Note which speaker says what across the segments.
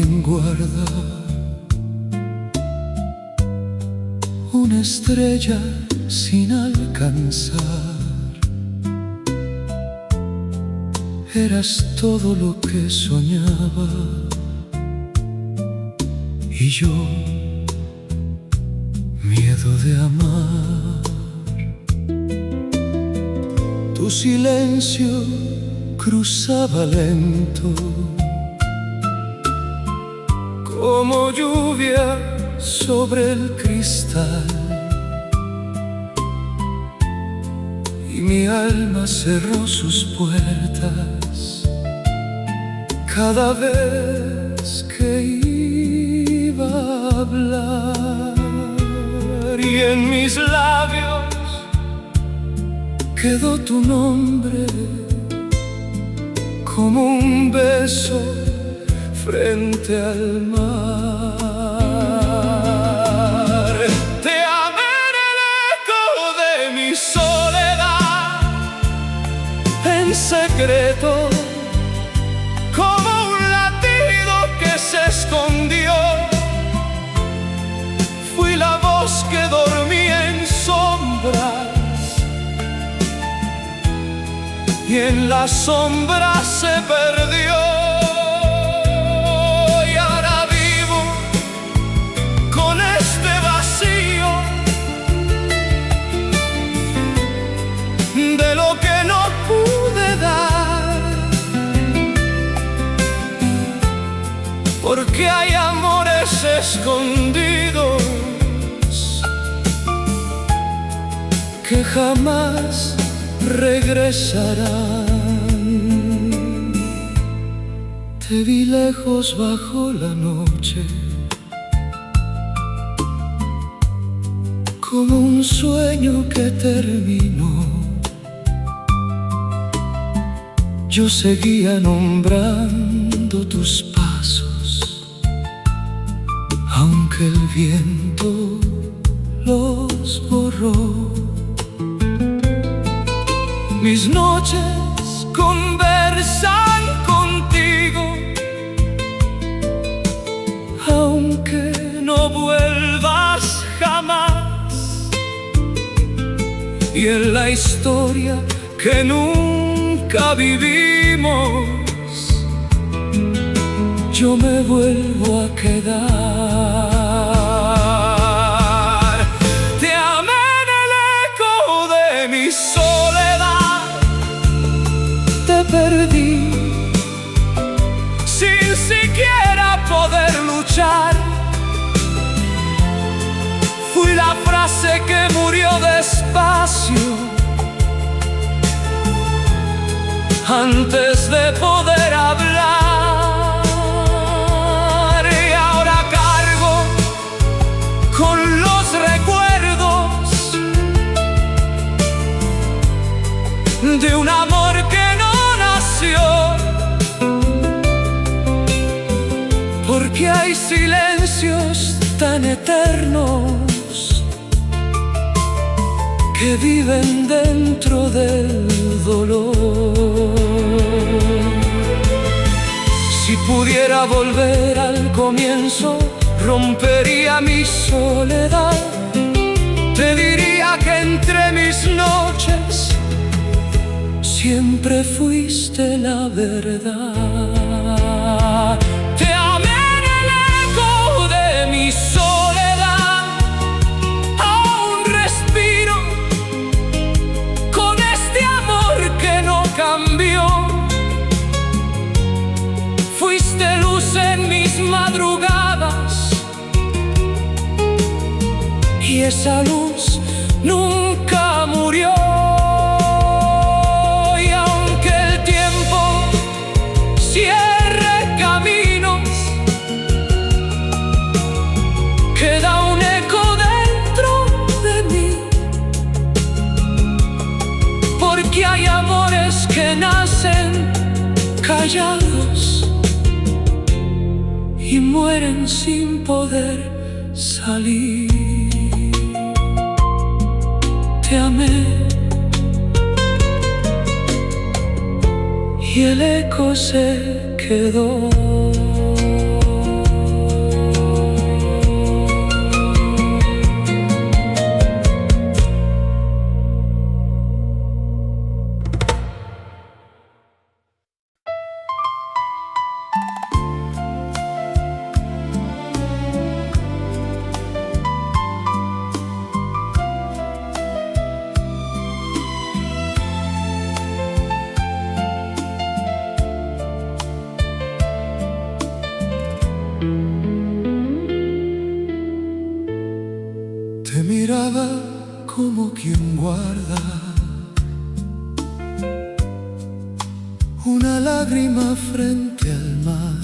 Speaker 1: quien guarda una estrella sin alcanzar. Eras todo lo que soñaba y yo, miedo de amar. Tu silencio cruzaba lento como lluvia sobre el cristal, y mi alma cerró sus puertas cada vez que iba a hablar, y en mis labios quedó tu nombre como un beso frente al mar. Te amé en el eco de mi soledad, en secreto, como un latido que se escondió. Fui la voz que dormía en sombras, y en las sombras se perdió. Y ahora vivo con este vacío de lo que no pude dar, porque hay amores escondidos que jamás regresarán. Te vi lejos bajo la noche, como un sueño que terminó. Yo seguía nombrando tus pasos, aunque el viento los borró. Mis noches conversan contigo, aunque no vuelvas jamás. Y en la historia que nunca vivimos, yo me vuelvo a quedar. Te amé en el eco de mi soledad, te perdí sin siquiera poder luchar. Fui la frase que murió despacio antes de poder hablar, y ahora cargo con los recuerdos de un amor que no nació, porque hay silencios tan eternos que viven dentro del dolor. Si pudiera volver al comienzo, rompería mi soledad. Te diría que entre mis noches siempre fuiste la verdad. Te amé en el eco de mi soledad, aún respiro con este amor que no cambió. Fuiste luz en mis madrugadas, y esa luz nunca murió. Y aunque el tiempo cierre caminos, queda un eco dentro de mí, porque hay amores que nacen callados y mueren sin poder salir. Te amé y el eco se quedó.
Speaker 2: Te miraba como quien guarda una lágrima frente al mar.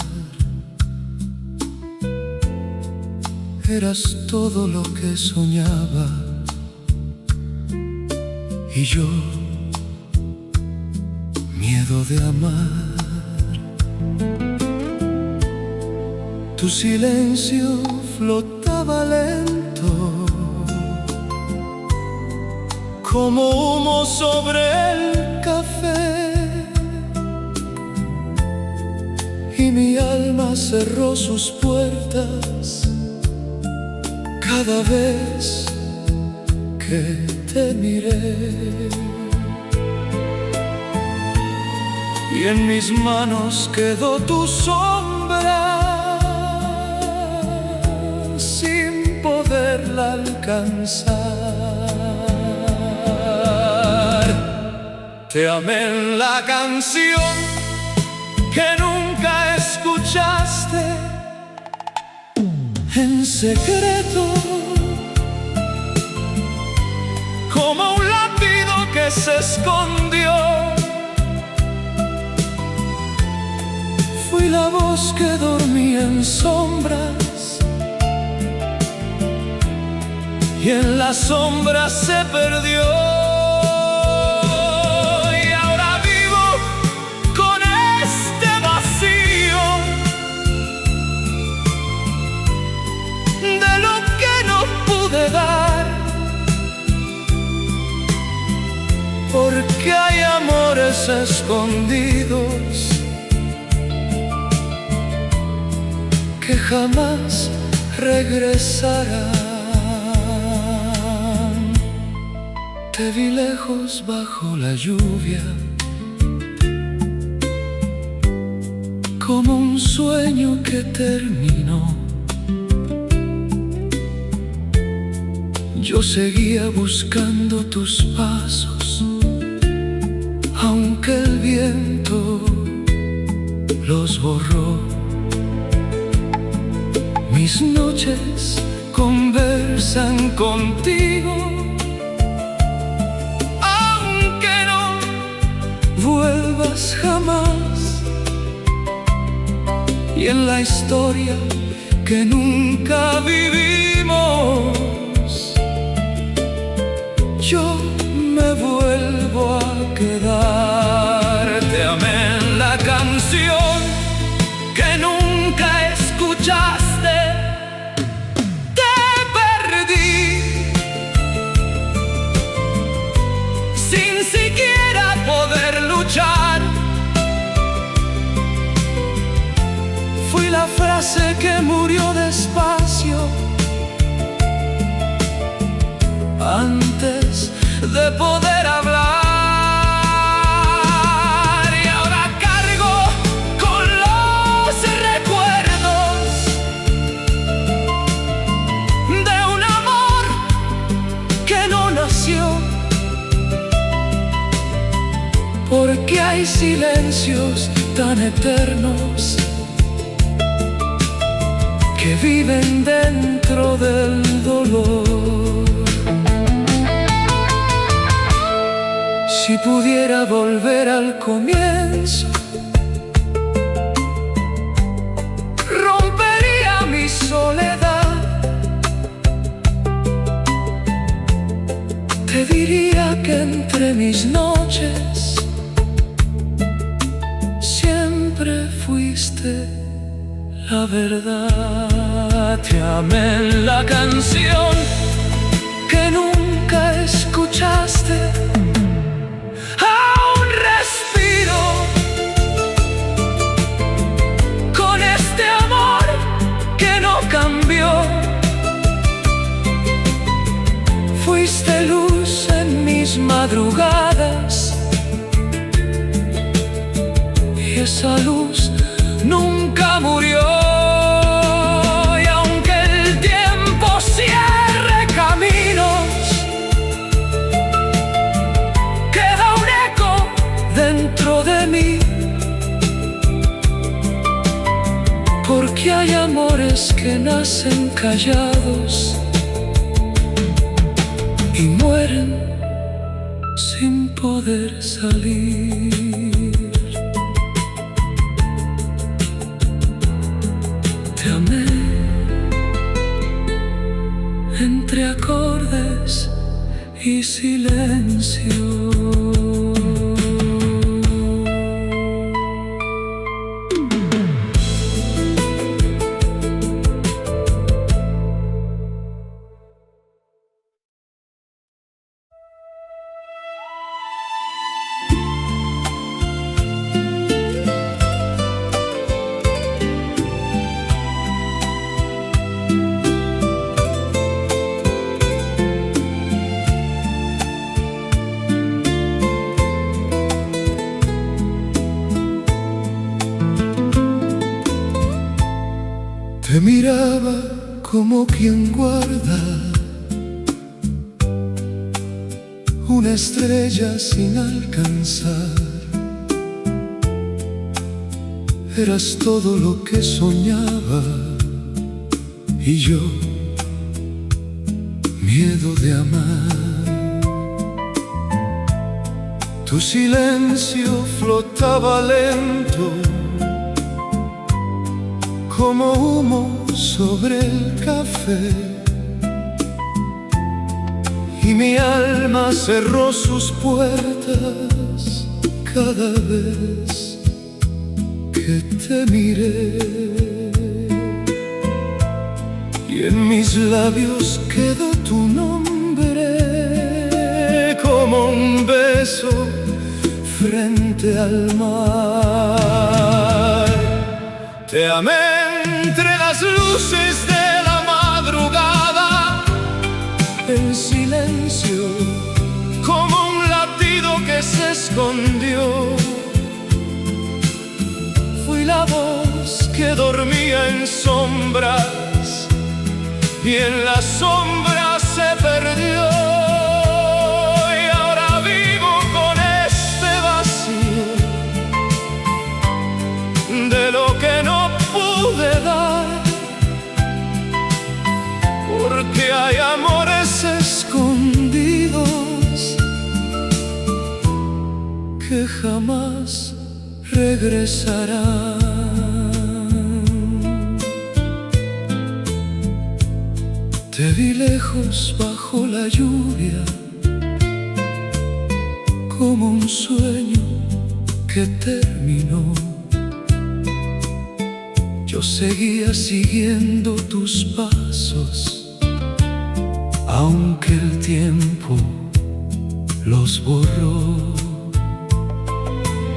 Speaker 2: Eras todo lo que soñaba y yo, miedo de amar. Tu silencio flotaba lento, como humo sobre el café, y mi alma cerró sus puertas cada vez que te miré. Y en mis manos quedó tu sombra sin poderla alcanzar. Te amé en la canción que nunca escuchaste, en secreto, como un latido que se escondió. Fui la voz que dormía en sombras y en las sombras se perdió. Y ahora vivo con este vacío de lo que no pude dar, porque hay amores escondidos que jamás regresarán. Te vi lejos bajo la lluvia, como un sueño que terminó. Yo seguía buscando tus pasos, aunque el viento los borró. Mis noches conversan contigo, aunque no vuelvas jamás. Y en la historia que nunca vivimos, yo me vuelvo a quedar. Te amé en la canción que nunca escuchaste. Fui la frase que murió despacio antes de poder hablar. Y ahora cargo con los recuerdos de un amor que no nació, porque hay silencios tan eternos que viven dentro del dolor. Si pudiera volver al comienzo, rompería mi soledad. Te diría que entre mis noches siempre fuiste la verdad. Te amé en la canción que nunca escuchaste. Aún respiro con este amor que no cambió. Fuiste luz en mis madrugadas y esa luz nunca murió. Y aunque el tiempo cierre caminos, queda un eco dentro de mí, porque hay amor
Speaker 1: amores que nacen callados y mueren sin poder salir. Te amé entre acordes y silencio.
Speaker 2: Te miraba como quien guarda una estrella sin alcanzar. Eras todo lo que soñaba y yo, miedo de amar. Tu silencio flotaba lento como humo sobre el café, y mi alma cerró sus puertas cada vez que te miré. Y en mis labios quedó tu nombre como un beso frente al mar. Te amé entre las luces de la madrugada,
Speaker 1: El silencio
Speaker 2: como un latido que se escondió.
Speaker 1: fui la voz
Speaker 2: Que dormía en sombras y en las sombras se perdió. Y ahora vivo con este vacío de lo que no pude dar, porque hay amores escondidos que jamás regresarán. Te vi lejos bajo la lluvia, como un sueño que terminó. Yo seguía siguiendo tus pasos, aunque el tiempo los borró.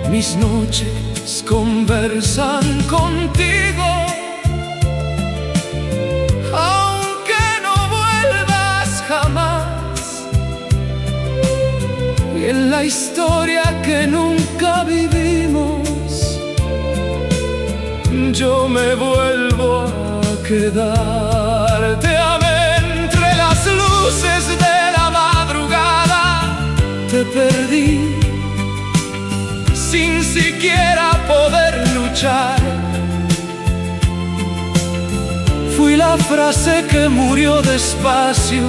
Speaker 2: Mis noches conversan contigo, aunque no vuelvas jamás. Y en la historia que nunca vivimos, yo me vuelvo a quedar. Te amé entre las luces de la madrugada, te perdí sin siquiera poder luchar. Fui la frase que murió despacio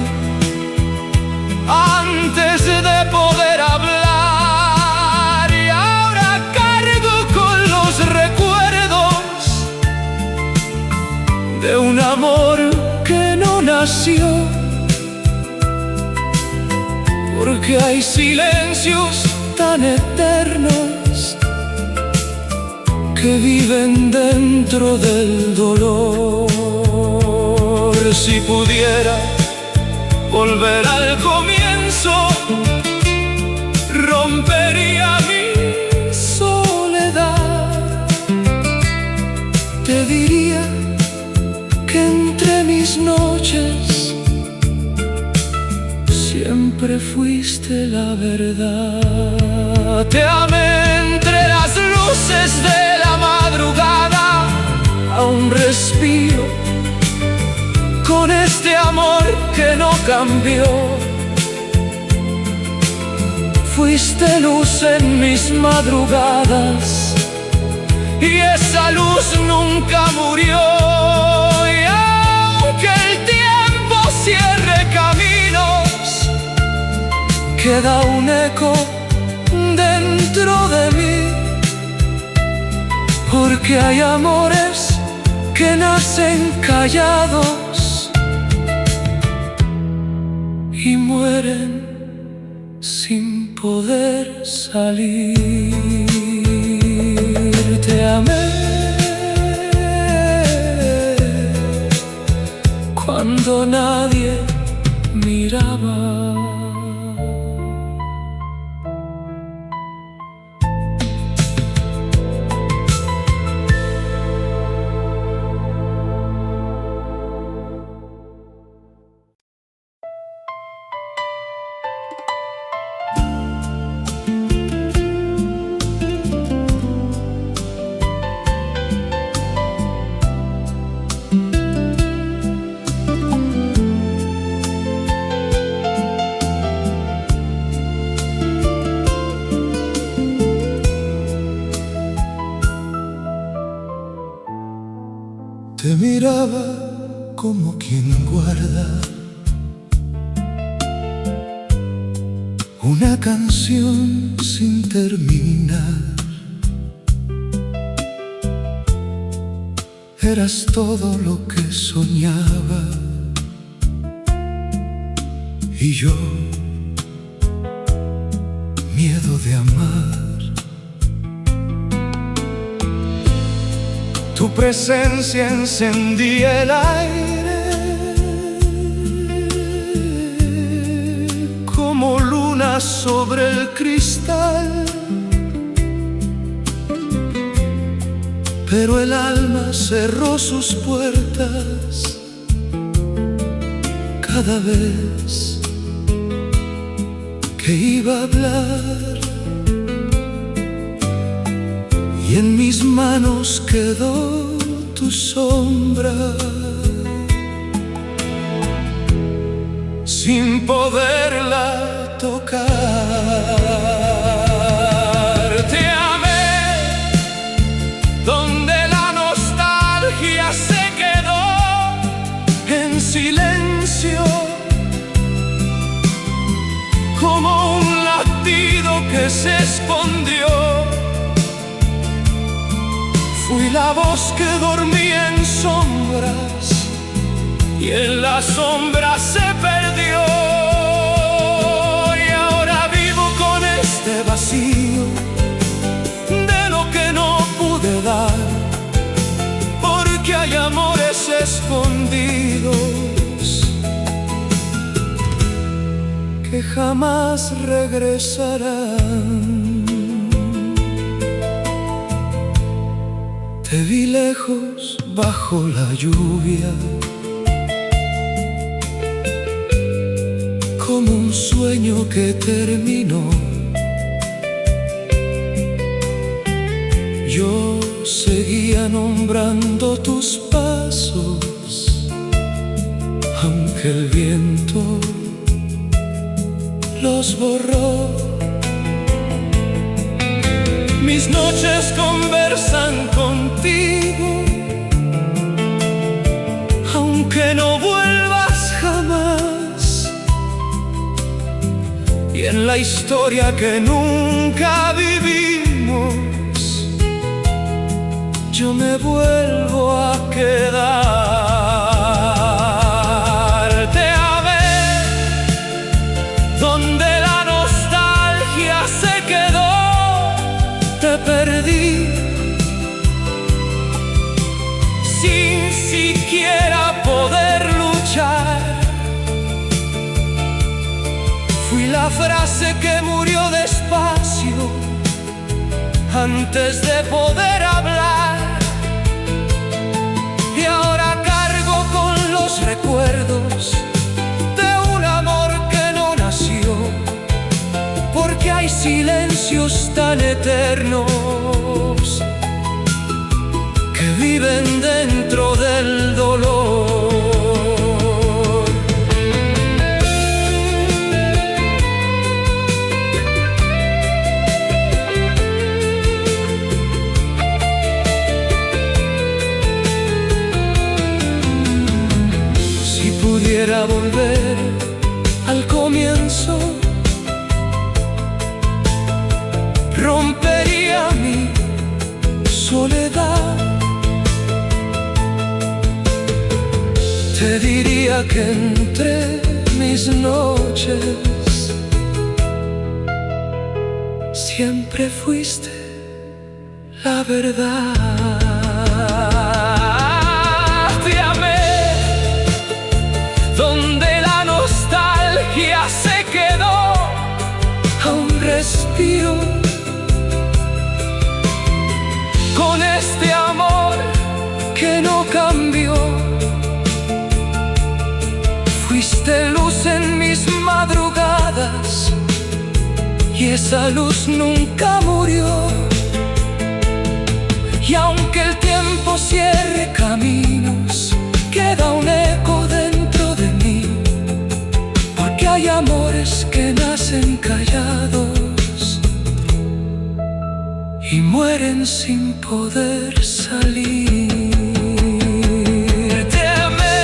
Speaker 2: antes de poder hablar, y ahora cargo con los recuerdos de un amor que no nació, porque hay silencios tan eternos que viven dentro del dolor. Si pudiera volver al comienzo, rompería mi soledad. Te diría que entre mis noches siempre fuiste la verdad. Te amé entre las luces de la madrugada, aún respiro con este amor que no cambió. Fuiste luz en mis madrugadas y esa luz nunca murió. Y
Speaker 1: queda un eco dentro de mí, porque hay amores que nacen callados y mueren sin poder salir. Te amé cuando nadie miraba.
Speaker 2: Te miraba como quien guarda una canción sin terminar. Eras todo lo que soñaba y yo, miedo de amar. Tu presencia encendía el aire como luna sobre el cristal, pero el alma cerró sus puertas cada vez que iba a hablar. Y en mis manos quedó tu sombra, sin poderla tocar. Te amé donde la nostalgia se quedó en silencio, como un latido que se escondió. Fui la voz que dormía en sombras y en las sombras se perdió. Y ahora vivo con este vacío de lo que no pude dar, porque hay amores escondidos que jamás regresarán. Te vi lejos bajo la lluvia, como un sueño que terminó. Yo seguía nombrando tus pasos, aunque el viento los borró. Mis noches conversan contigo, aunque no vuelvas jamás. Y en la historia que nunca vivimos, yo me vuelvo a quedar. Te amé donde la nostalgia se quedó. Te perdí sin siquiera poder luchar. Fui la frase que murió despacio antes de poder hablar. Y ahora cargo con los recuerdos de un amor que no nació, porque hay silencios tan eternos que viven dentro del dolor. Si pudiera volver al comienzo,
Speaker 1: te diría que entre mis noches siempre fuiste la verdad. Te amé donde la nostalgia se quedó a un respiro. Con este amor que no cambió, fuiste luz en mis madrugadas y esa luz nunca murió. Y aunque el tiempo cierre caminos, queda un eco dentro de mí, porque hay amores que nacen callados y mueren sin poder salir. Te amé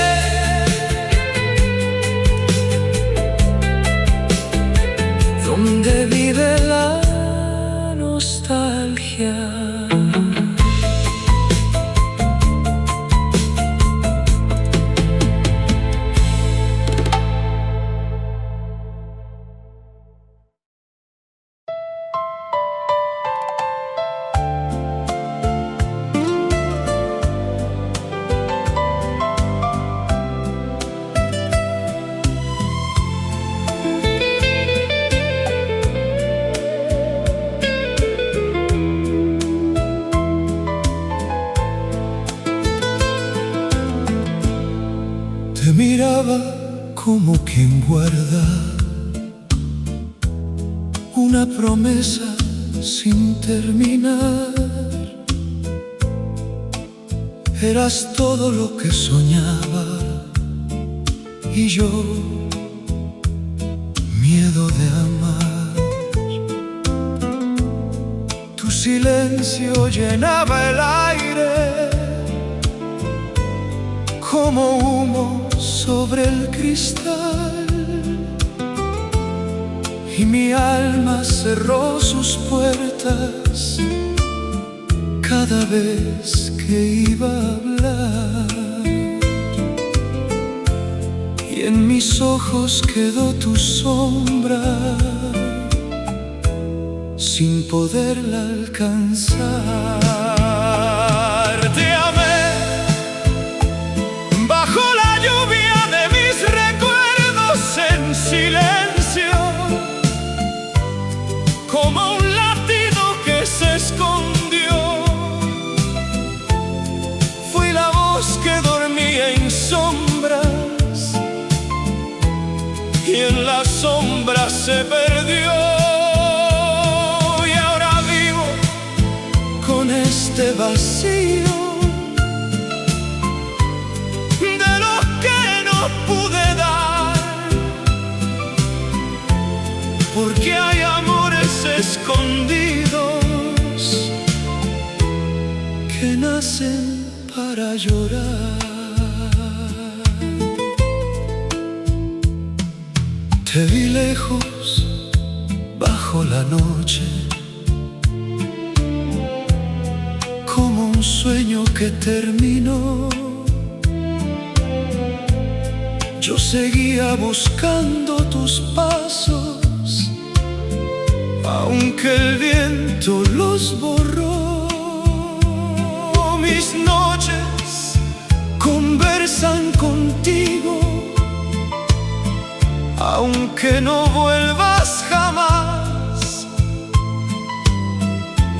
Speaker 1: donde vive la nostalgia.
Speaker 2: Te miraba como quien guarda una promesa sin terminar. Eras todo lo que soñaba y yo miedo de amar. Tu silencio llenaba el aire como humo sobre el cristal, y mi alma cerró sus puertas cada vez que iba a hablar. Y en mis ojos quedó tu sombra sin poderla alcanzar. Te amé bajo la lluvia de mis recuerdos en silencio, como un latido que se escondió. Fui la voz que dormía en sombras y en las sombras se perdió. Y ahora vivo con este vacío pude dar, porque hay amores escondidos que nacen para llorar. Te vi lejos bajo la noche, como un sueño que terminó. Yo seguía buscando tus pasos, aunque el viento los borró. Mis noches conversan contigo, aunque no vuelvas jamás.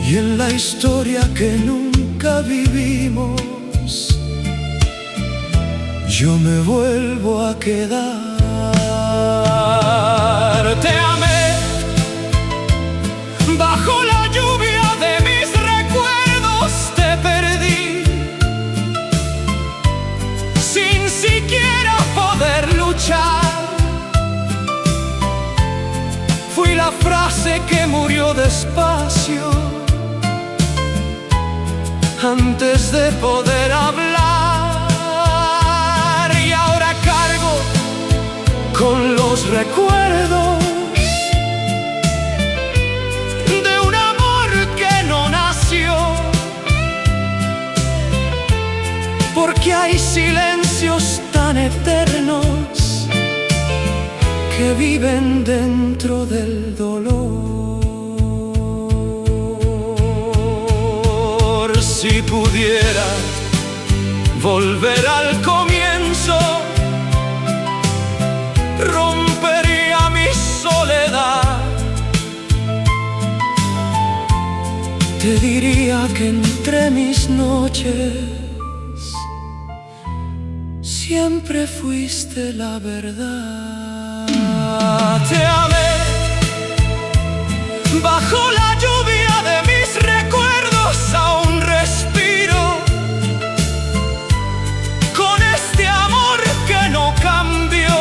Speaker 2: Y en la historia que nunca vivimos, yo me vuelvo a quedar. Te amé bajo la lluvia de mis recuerdos, te perdí sin siquiera poder luchar. Fui la frase que murió despacio antes de poder hablar. Con los recuerdos de un amor que no nació, porque hay silencios tan
Speaker 1: eternos que viven dentro del dolor. Si pudiera volver al comienzo, rompería mi soledad. Te diría que entre mis noches siempre fuiste la verdad. Te amé bajo la lluvia de mis recuerdos, aún respiro con este amor que no cambió.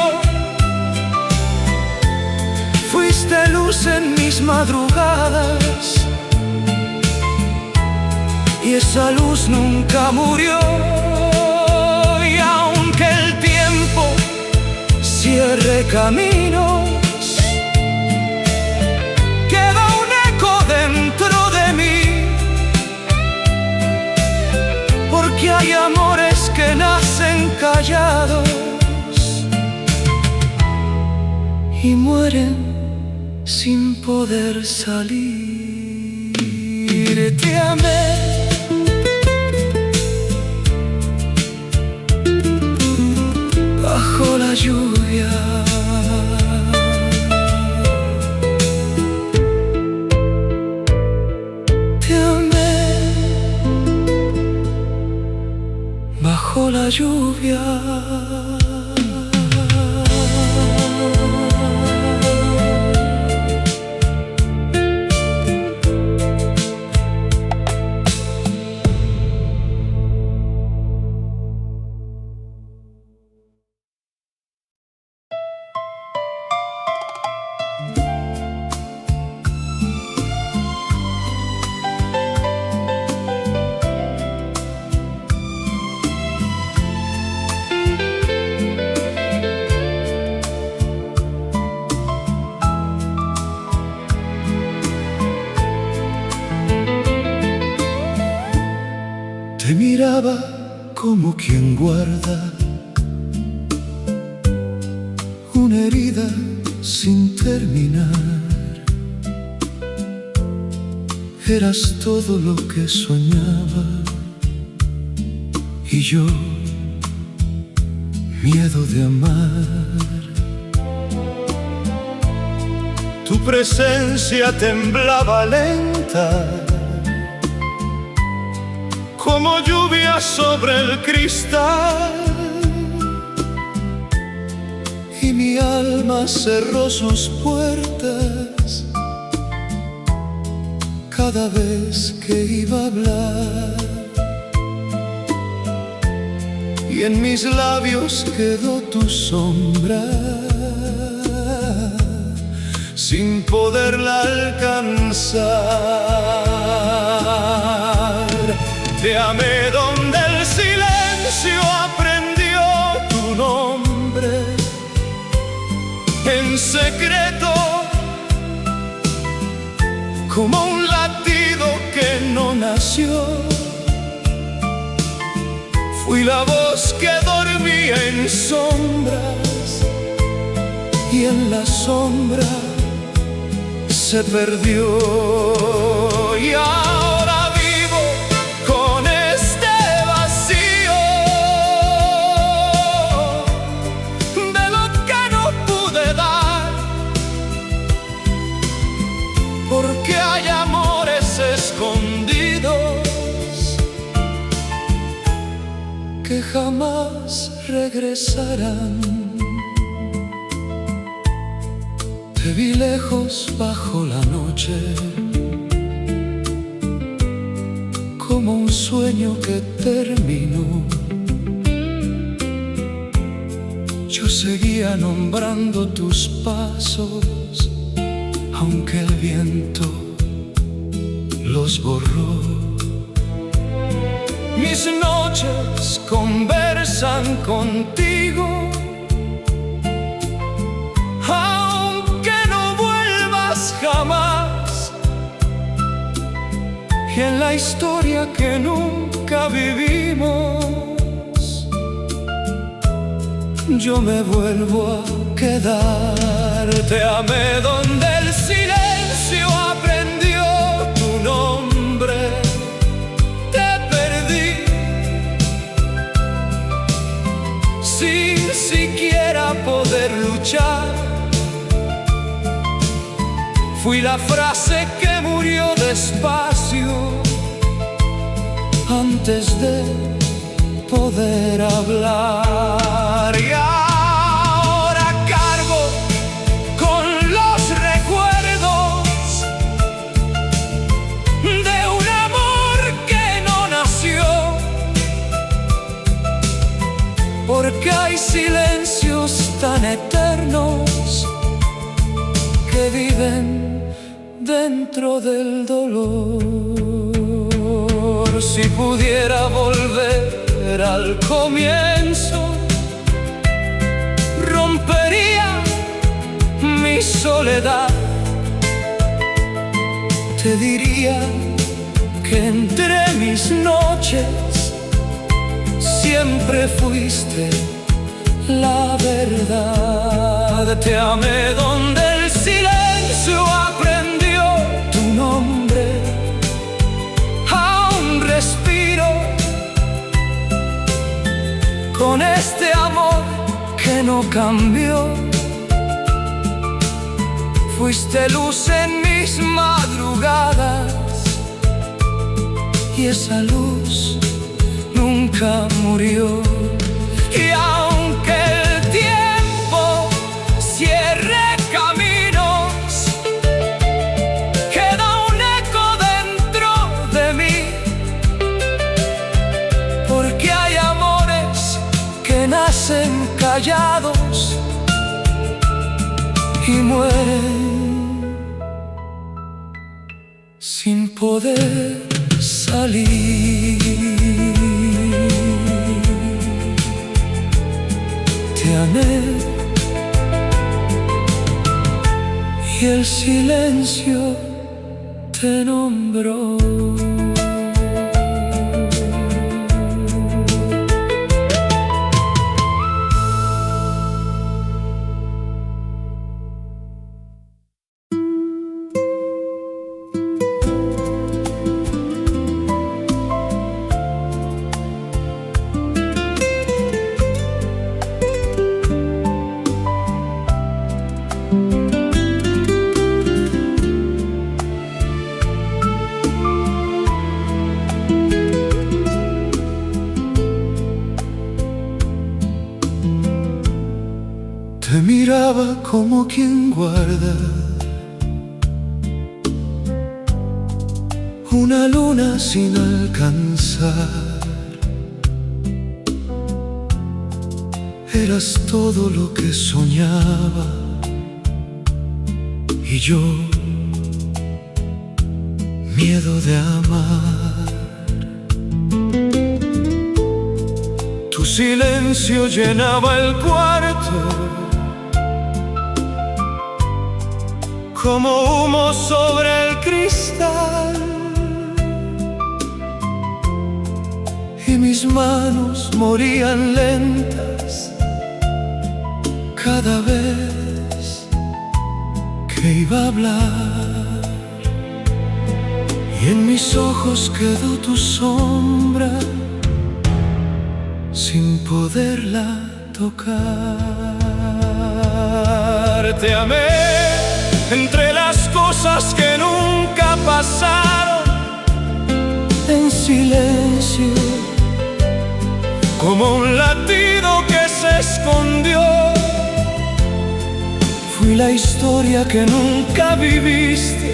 Speaker 1: Fuiste luz en mis madrugadas y esa luz nunca murió. Y aunque el tiempo cierre caminos, queda un eco dentro de mí, porque hay amores que nacen callados y mueren sin poder salir. Te amé bajo la lluvia. Te amé bajo la lluvia.
Speaker 2: Te miraba como quien guarda una herida sin terminar. Eras todo lo que soñaba y yo, miedo de amar. Tu presencia temblaba lenta, como lluvia sobre el cristal, y mi alma cerró sus puertas cada vez que iba a hablar, y en mis labios quedó tu sombra sin poderla alcanzar. Te amé donde el silencio aprendió tu nombre en secreto, como un latido que no nació. Fui la voz que dormía en sombras y en la sombra se perdió. Y ahora vivo con este vacío de lo que no pude dar, porque hay amores escondidos que jamás regresarán. Te vi lejos bajo la noche, como un sueño que terminó. Yo seguía nombrando tus pasos, aunque el viento los borró. Mis noches conversan contigo, aunque no vuelvas jamás. Y en la historia que nunca vivimos, yo me vuelvo a quedar. Te amé donde el silencio aprendió tu nombre. Te perdí sin siquiera poder luchar. Fui la frase que murió despacio antes de poder hablar. Y ahora cargo con los recuerdos de un amor que no nació, porque hay silencios tan eternos que viven dentro del dolor. Si pudiera volver al comienzo, rompería mi soledad. Te diría que entre mis noches siempre fuiste la verdad. Te amé donde el silencio aprendió tu nombre. Aún respiro con este amor que no cambió. Fuiste luz en mis madrugadas y esa luz nunca murió. Y aunque el tiempo cierre caminos, queda un eco dentro de mí, porque hay amores que nacen callados y mueren sin poder salir. Te amé y el silencio te nombró. Te miraba como quien guarda una luna sin alcanzar. Eras todo lo que soñaba y yo, miedo de amar. Tu silencio llenaba el cuarto como humo sobre el cristal, y mis manos morían lentas cada vez que iba a hablar. Y en mis ojos quedó tu sombra sin poderla tocar. Te amé entre las cosas que nunca pasaron, en silencio, como un latido que se escondió. Fui la historia que nunca viviste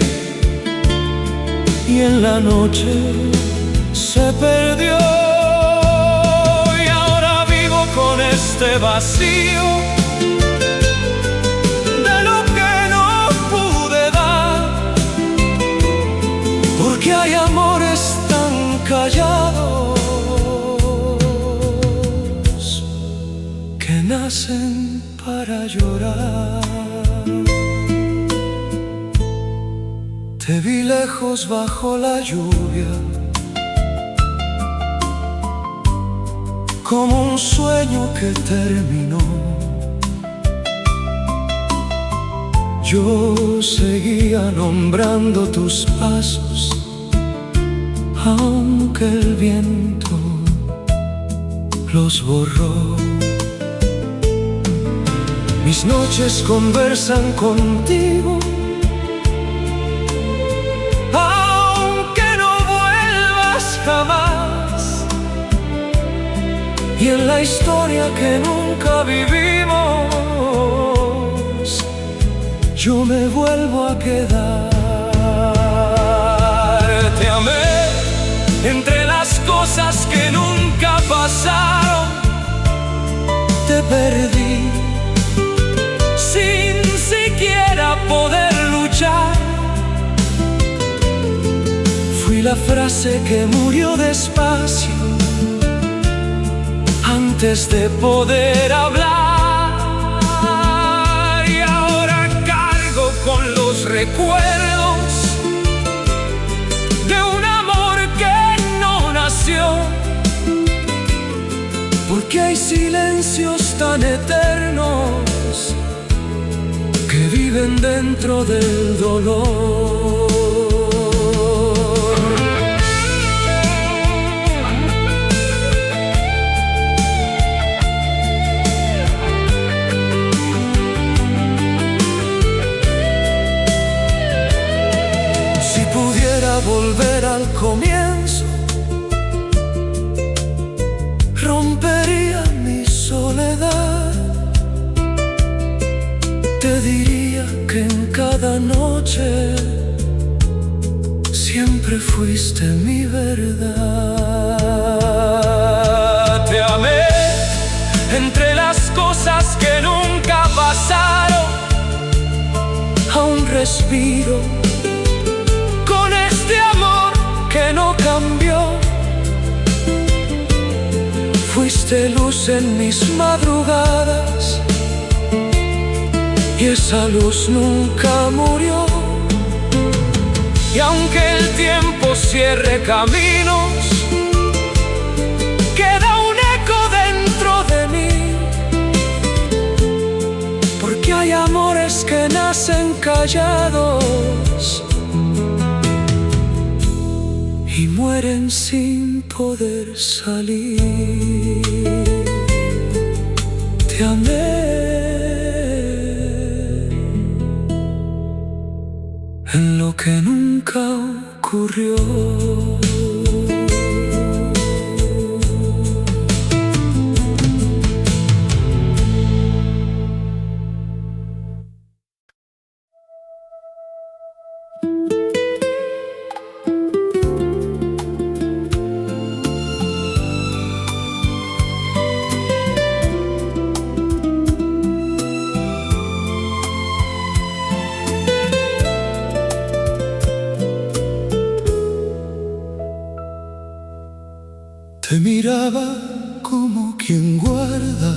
Speaker 2: y en la noche se perdió. Y ahora vivo con este vacío que hay amores tan callados que nacen para llorar. Te vi lejos bajo la lluvia, como un sueño que terminó. Yo seguía nombrando tus pasos, aunque el viento los borró. Mis noches conversan contigo, aunque no vuelvas jamás. Y en la historia que nunca vivimos, yo me vuelvo a quedar. Te amé entre las cosas que nunca pasaron. Te perdí sin siquiera poder luchar. Fui la frase que murió despacio antes de poder hablar. Y ahora cargo con los recuerdos de un amor que no nació, porque hay silencios tan eternos que viven dentro del dolor. Si pudiera volver al comienzo, rompería mi soledad. Te diría que en cada noche siempre fuiste mi verdad. Te amé entre las cosas que nunca pasaron. Aún respiro con este amor que no cambió. Fuiste luz en mis madrugadas y esa luz nunca murió. Y aunque el tiempo cierre caminos, queda un eco dentro de mí, porque hay amores que nacen callados y mueren sin poder salir. Te amé en lo que nunca ocurrió. Te miraba como quien guarda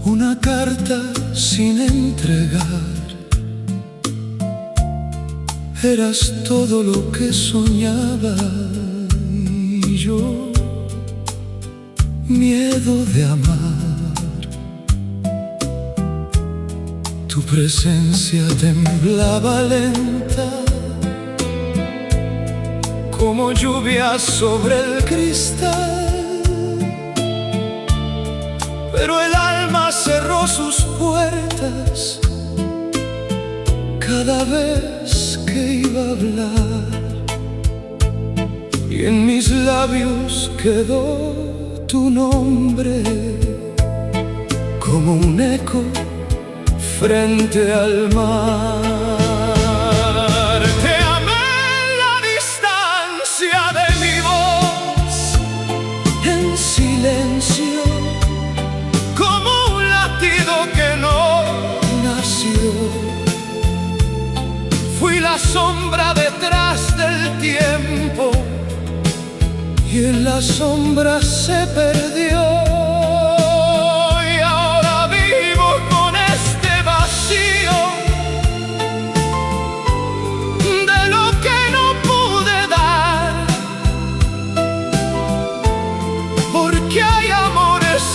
Speaker 2: una carta sin entregar. Eras todo lo que soñaba y yo, miedo de amar. Tu presencia temblaba lenta como lluvia sobre el cristal, pero el alma cerró sus puertas cada vez que iba a hablar, y en mis labios quedó tu nombre como un eco frente al mar. Como un latido que no nació, fui la sombra detrás del tiempo y en la sombra se perdió. Y ahora vivo con este vacío de lo que no pude dar.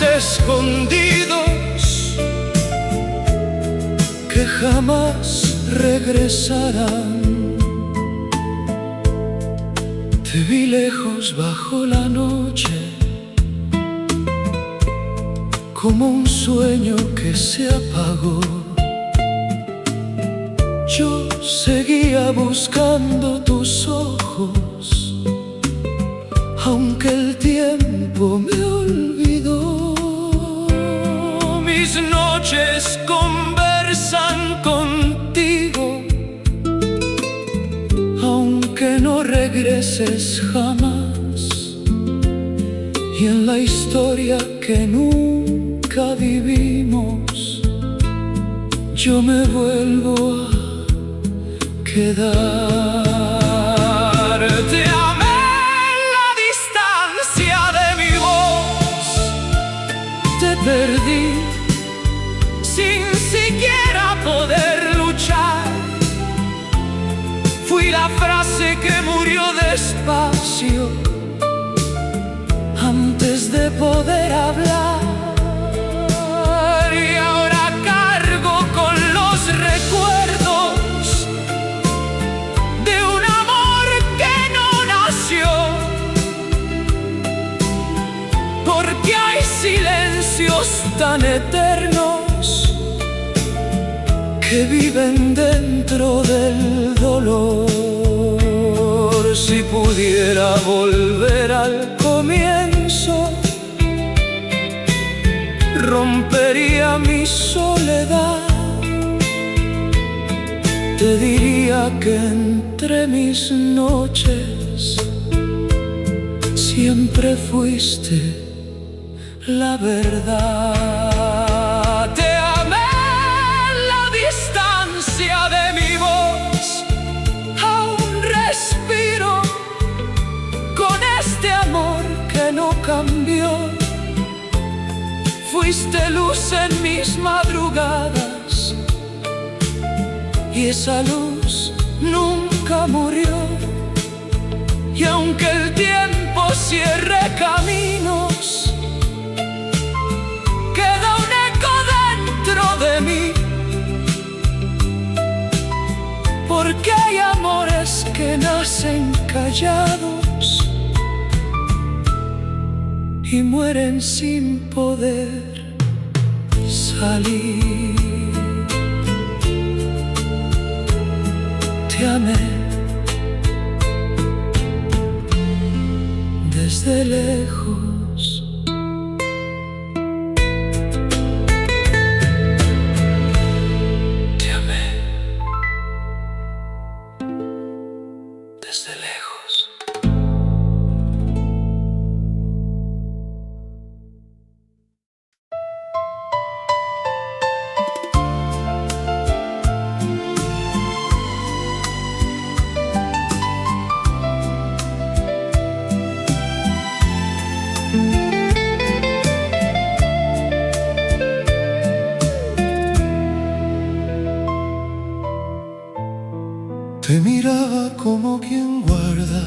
Speaker 1: escondidos que jamás regresarán. Te vi lejos bajo la noche, como un sueño que se apagó. Yo seguía buscando tus ojos, aunque el tiempo me olvidó. Mis noches conversan contigo, aunque no regreses jamás. Y en la historia que nunca vivimos, yo me vuelvo a quedar. Te amé en la distancia de mi voz, te perdí sin siquiera poder luchar. Fui la frase que murió despacio antes de poder hablar. Y ahora cargo con los recuerdos de un amor que no nació, porque hay silencios tan eternos que viven dentro del dolor. Si pudiera volver al comienzo, rompería mi soledad. Te diría que entre mis noches siempre fuiste la verdad. Te amé en la distancia de mi voz, aún respiro con este amor que no cambió. Fuiste luz en mis madrugadas y esa luz nunca murió. Y aunque el tiempo cierre caminos, queda un eco dentro de mí, porque hay amores que nacen callados y mueren sin poder salir. Te amé desde lejos. Te amé desde lejos.
Speaker 2: Te miraba como quien guarda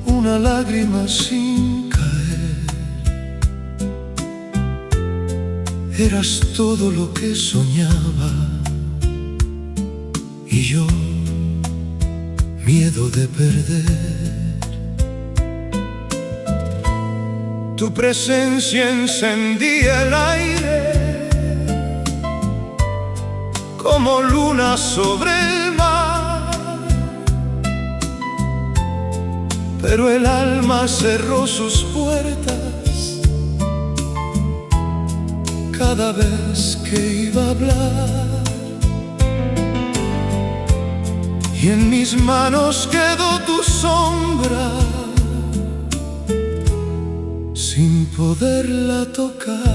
Speaker 2: una lágrima sin caer. Eras todo lo que soñaba y yo, miedo de perder. Tu presencia encendía el aire como luna sobre el mar, pero el alma cerró sus puertas cada vez que iba a hablar. Y en mis manos quedó tu sombra sin poderla tocar.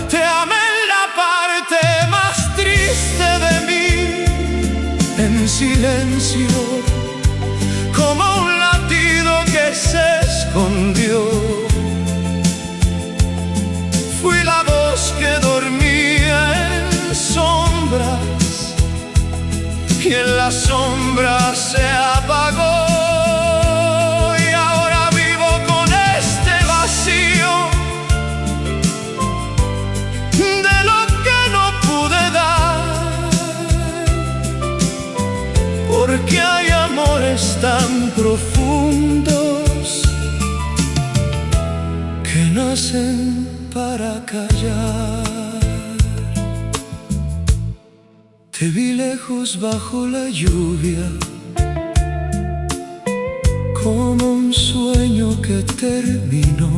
Speaker 2: Te amé en la parte más triste de mí, en silencio, como un latido que se escondió. Fui la voz que dormía en sombras y en las sombras se apagó. profundos que nacen para callar. Te vi lejos bajo la lluvia, como un sueño que terminó.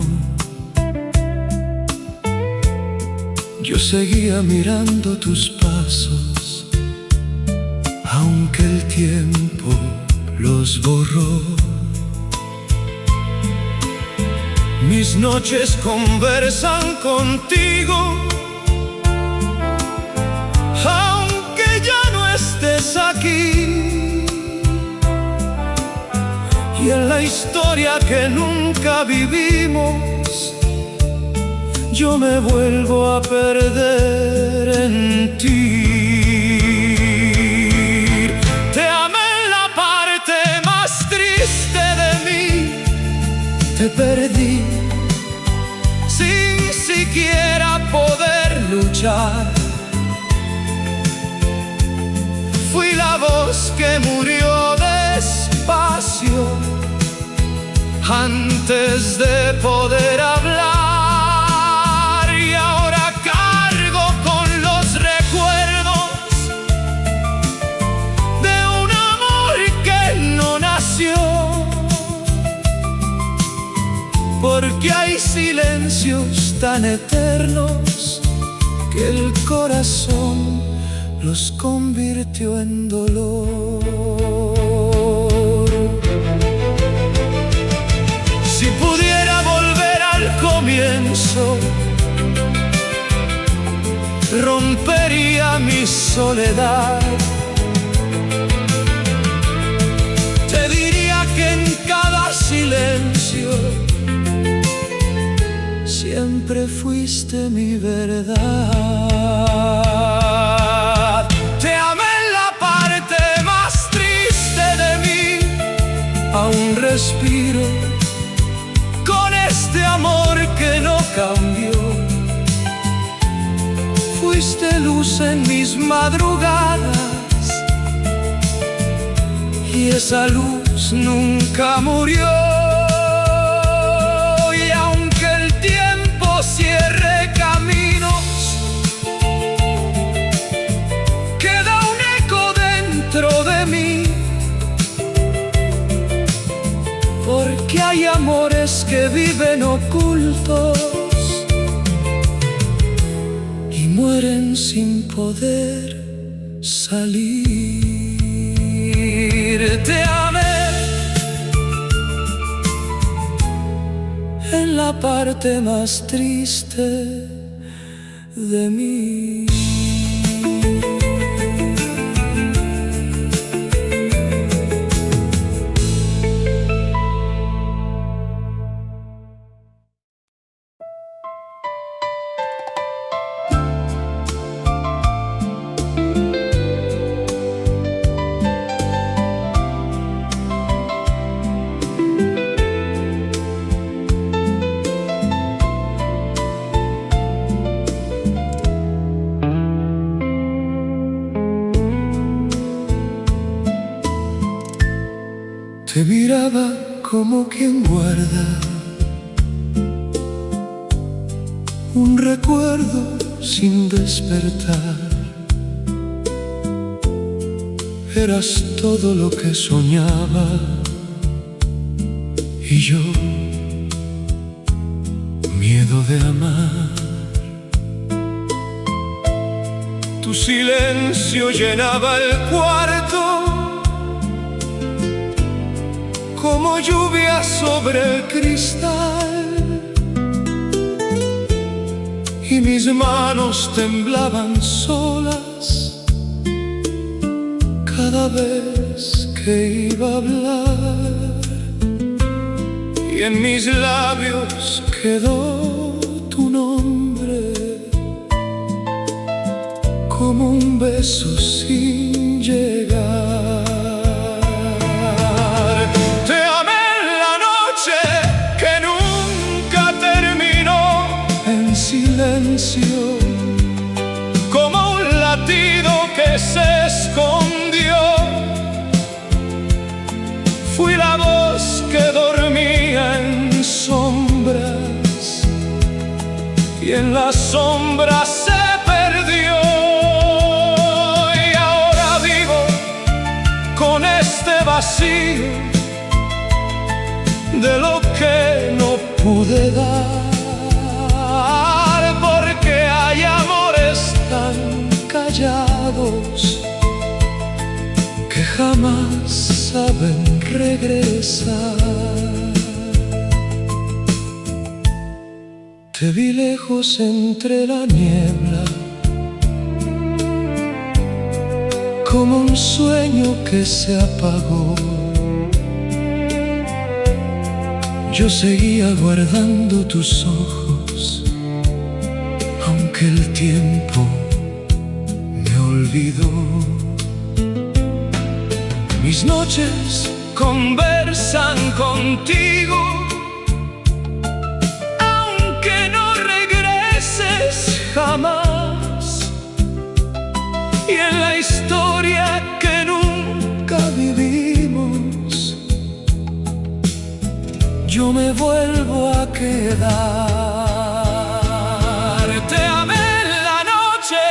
Speaker 2: Yo seguía mirando tus pasos, aunque el tiempo los borró. Mis noches conversan contigo, aunque ya no estés aquí. Y en la historia que nunca vivimos, yo me vuelvo a perder en ti. Te amé en la parte más triste de mí, te perdí sin siquiera poder luchar. Fui la voz que murió despacio antes de poder hablar, y ahora cargo con los recuerdos de un amor que no nació, porque hay silencios tan eternos que el corazón los convirtió en dolor. Si pudiera volver al comienzo, rompería mi soledad. Te diría que en cada silencio siempre fuiste mi verdad. Te amé en la parte más triste de mí, aún respiro con este amor que no cambió. Fuiste luz en mis madrugadas y esa luz nunca murió. Y aunque el tiempo cierre caminos, queda un eco dentro de mí, porque hay amores que viven ocultos y mueren sin poder salir. Te amé en la parte más triste de mí. Te miraba como quien guarda un recuerdo sin despertar. Eras todo lo que soñaba y yo, miedo de amar. Tu silencio llenaba el cuarto como lluvia sobre el cristal, y mis manos temblaban solas cada vez que iba a hablar, y en mis labios quedó tu nombre como un beso sin llegar. Silencio, como un latido que se escondió. Fui la voz noches que dormía en sombras y en las sombras se perdió, y ahora vivo con este vacío de lo que no pude dar, porque hay amores tan callados que jamás saben regresar. Te vi lejos entre la niebla, como un sueño que se apagó. Yo seguía guardando tus ojos, aunque el tiempo me olvidó. Mis noches conversan contigo, aunque no regreses jamás. Y en la historia que nunca vivimos, yo me vuelvo a quedar. Te amé en la noche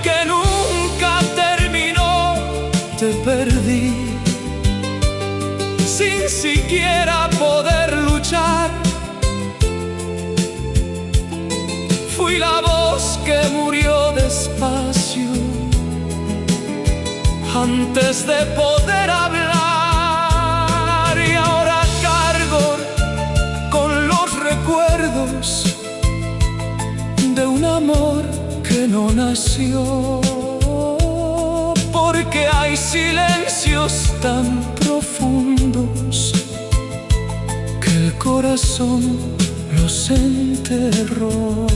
Speaker 2: que nunca terminó, te perdí sin siquiera poder luchar. Fui la voz que murió despacio antes de poder hablar, y ahora cargo con los recuerdos de un amor que no nació, porque hay silencios tan profundos que el corazón los enterró.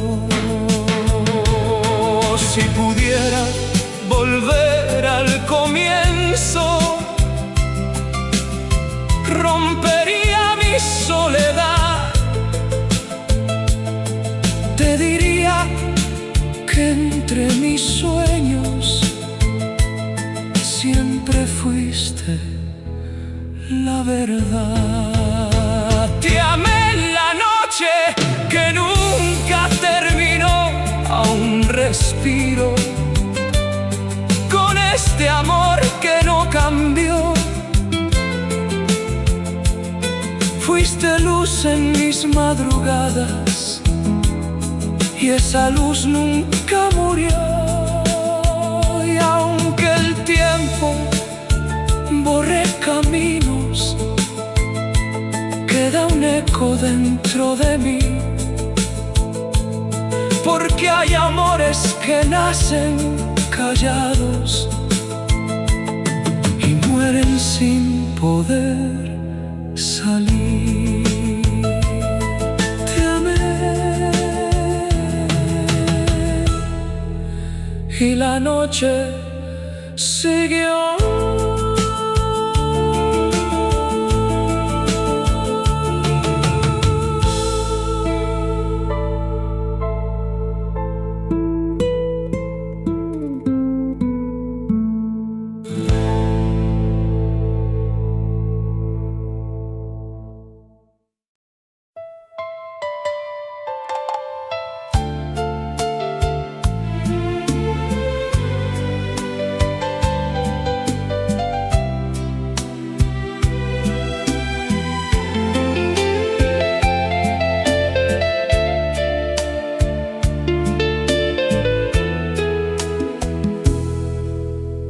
Speaker 2: Si pudiera volver al comienzo, rompería mi soledad. Te diría que entre mis sueños siempre fuiste la verdad. Te amé en la noche que nunca terminó, aún respiro con este amor que no cambió. Fuiste luz en mis madrugadas y esa luz nunca murió. Y aunque el tiempo borré caminos, queda un eco dentro de mí, porque hay amores que nacen callados y mueren sin poder salir. Te amé y la noche siguió.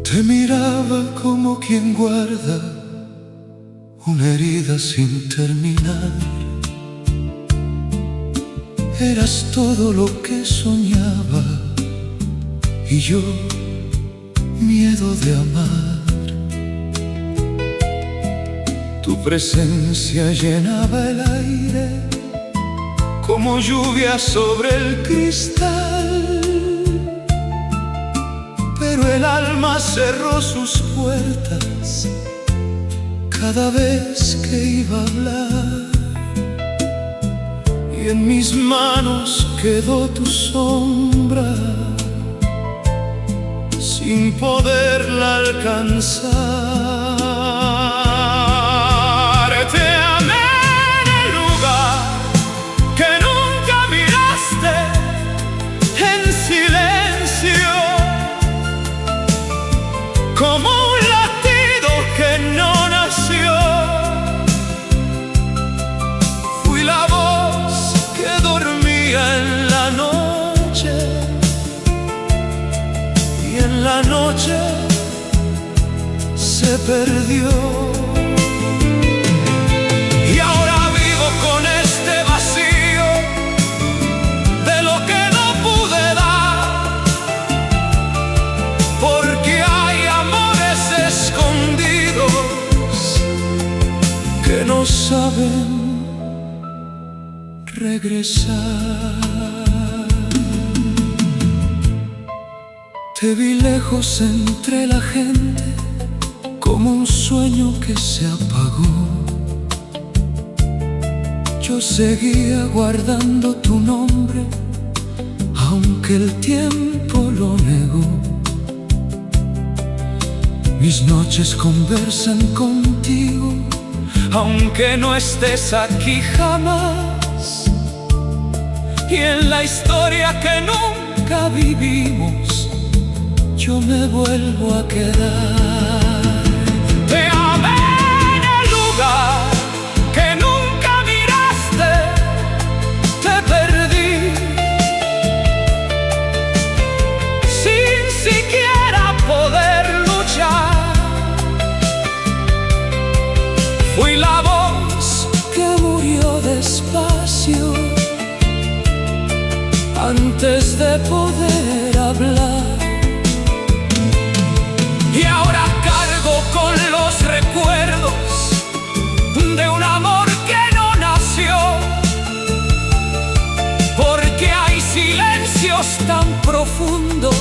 Speaker 2: Te miraba como quien guarda una herida sin terminar. Eras todo lo que soñaba y yo miedo de amar. Tu presencia llenaba el aire como lluvia sobre el cristal, pero el alma cerró sus puertas cada vez que iba a hablar, y en mis manos quedó tu sombra sin poderla alcanzar. Te perdió. Y ahora vivo con este vacío de lo que no pude dar, porque hay amores escondidos que no saben regresar. Te vi lejos entre la gente, como un sueño que se apagó. Yo seguía guardando tu nombre, aunque el tiempo lo negó. Mis noches conversan contigo, aunque no estés aquí jamás. Y en la historia que nunca vivimos, yo me vuelvo a quedar. Te amé en el lugar que nunca miraste, te perdí sin siquiera poder luchar. Fui la voz que murió despacio antes de poder hablar. Y ahora cargo con los recuerdos de un amor que no nació, porque hay silencios tan profundos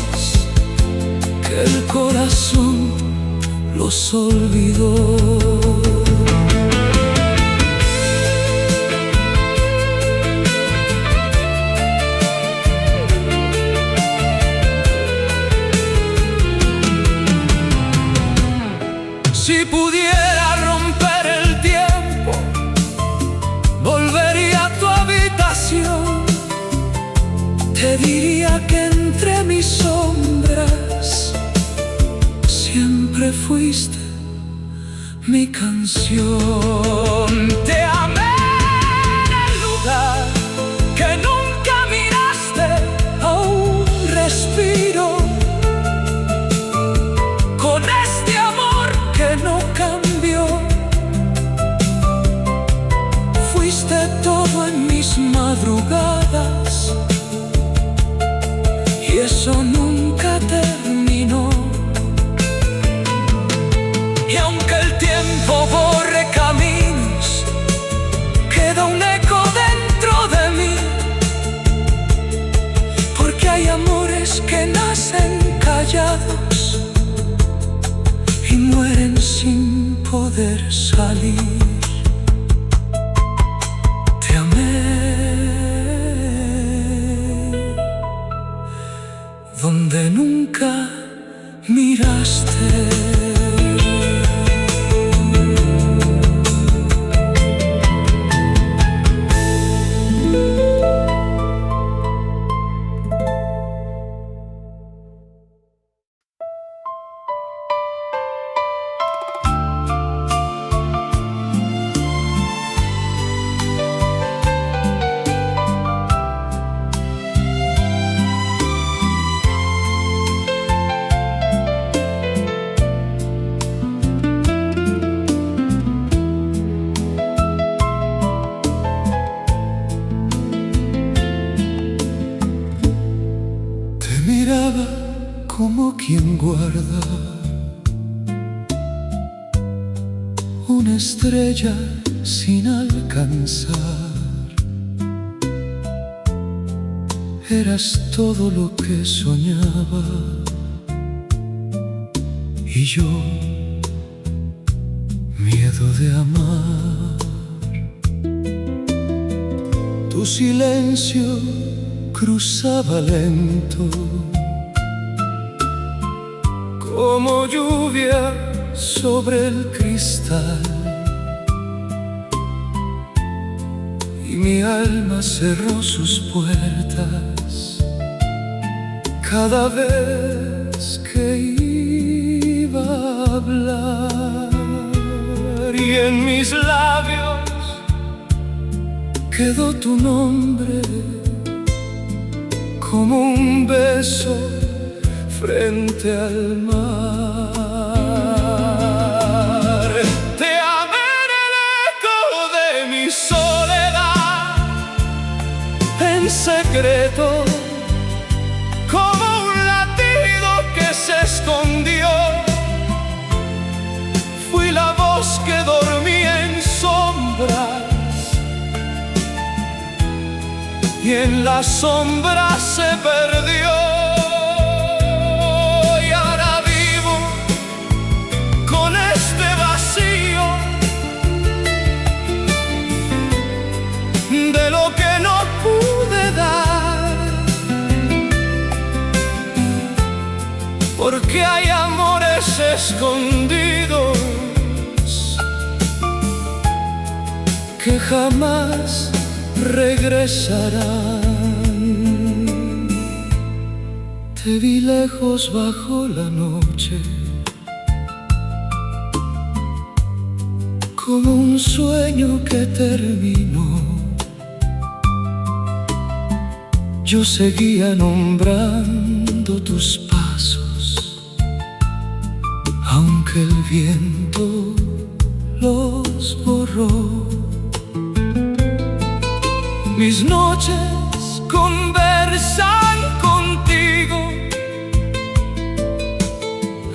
Speaker 2: que el corazón los olvidó. Si pudiera romper el tiempo, volvería a tu habitación. Te diría que entre mis sombras siempre fuiste mi canción. Te amé en el lugar que nunca miraste, aún respiro con este amor que no cambió. Fuiste todo en mis madrugadas y eso nunca terminó. Y aunque el tiempo borre caminos, queda un eco dentro de mí, porque hay amores que nacen callados y mueren sin poder salir. Te amé donde nunca miraste. Miraba como quien guarda una estrella sin alcanzar. Eras todo lo que soñaba y yo, miedo de amar. Tu silencio cruzaba lento como lluvia sobre el cristal, y mi alma cerró sus puertas cada vez que iba a hablar, y en mis labios quedó tu nombre como un beso frente al mar. mi soledad en secreto, como un latido que se escondió. Fui la voz que dormía en sombras y en las sombras se perdió. Y ahora vivo con este vacío de lo que no pude dar, porque hay amores escondidos que jamás regresarán. Te vi lejos bajo la noche, como un sueño que terminó. Yo seguía nombrando tus pasos, aunque el viento los borró. Mis noches conversan contigo,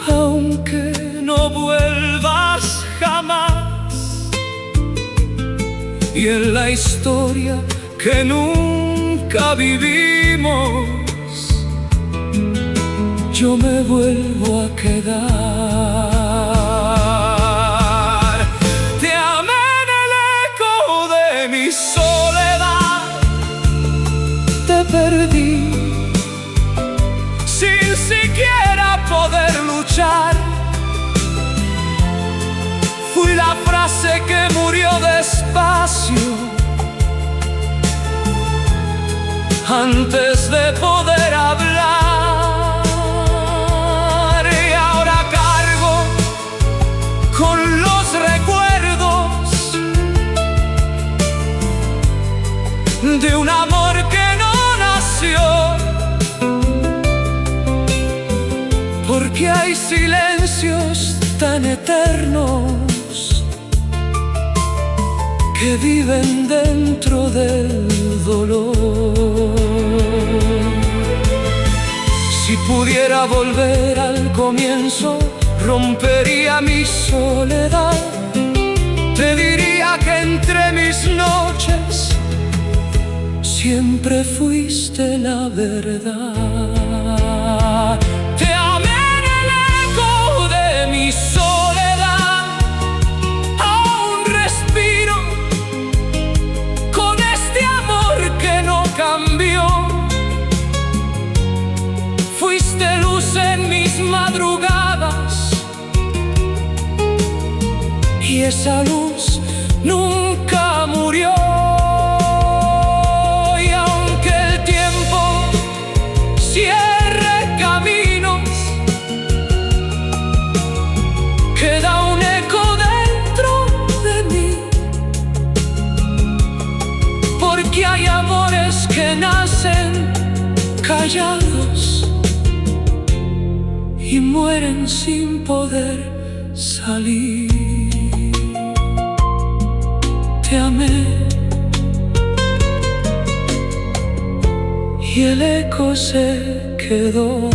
Speaker 2: aunque no vuelvas jamás. Y en la historia que nunca vivimos, yo me vuelvo a quedar. Te amé en el eco de mi soledad, te perdí sin siquiera poder luchar. Fui la frase que murió despacio antes de poder hablar. Y ahora cargo con los recuerdos de un amor que no nació, porque hay silencios tan eternos que viven dentro del dolor. Si pudiera volver al comienzo, rompería mi soledad. Te diría que entre mis noches siempre fuiste la verdad. Te amé en el eco de mi soledad, aún respiro con este amor que no cambió. Fuiste luz en mis madrugadas y esa luz nunca murió. Y aunque el tiempo cierre caminos, queda un eco dentro de mí, porque hay amores que nacen callados y mueren sin poder salir. Te amé y el eco se quedó.